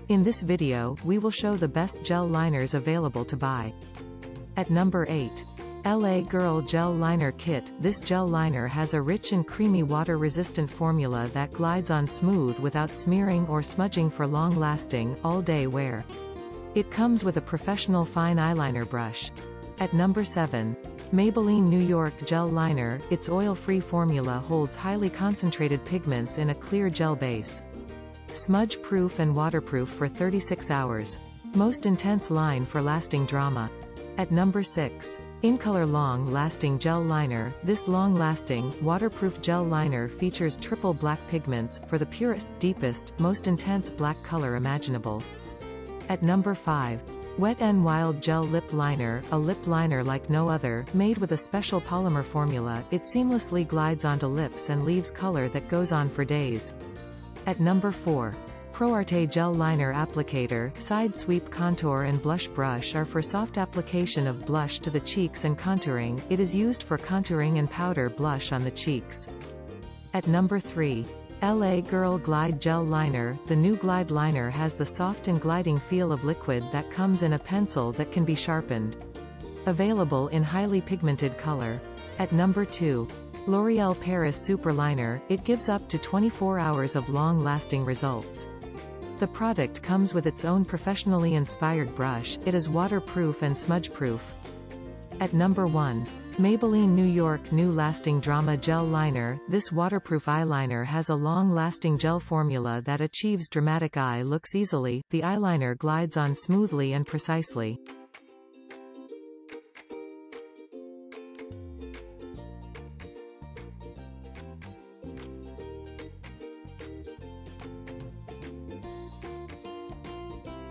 In this video, we will show the best gel liners available to buy. At number 8. BL.A.Girl Gel Liner Kit. This gel liner has a rich and creamy water-resistant formula that glides on smooth without smearing or smudging for long-lasting, all-day wear. It comes with a professional fine eyeliner brush. At number 7. Maybelline New York Gel Liner. Its oil-free formula holds highly concentrated pigments in a clear gel base. Smudge-proof and waterproof for 36 hours. Most intense line for lasting drama. At number 6. Incolor Long-Lasting Gel Liner. This long-lasting, waterproof gel liner features triple black pigments, for the purest, deepest, most intense black color imaginable. At number 5. Wet n Wild Gel Lip Liner. A lip liner like no other, made with a special polymer formula. It seamlessly glides onto lips and leaves color that goes on for days. At number 4. Proarte Gel Liner Applicator. Side sweep contour and blush brush are for soft application of blush to the cheeks and contouring. It is used for contouring and powder blush on the cheeks. At number 3. BL.A.Girl Glide Gel Liner. The new Glide Liner has the soft and gliding feel of liquid that comes in a pencil that can be sharpened. Available in highly pigmented color. At number 2. L'Oreal Paris Super Liner. It gives up to 24 hours of long-lasting results. The product comes with its own professionally inspired brush. It is waterproof and smudge-proof. At number 1. Maybelline New York New Lasting Drama Gel Liner. This waterproof eyeliner has a long-lasting gel formula that achieves dramatic eye looks easily. The eyeliner glides on smoothly and precisely.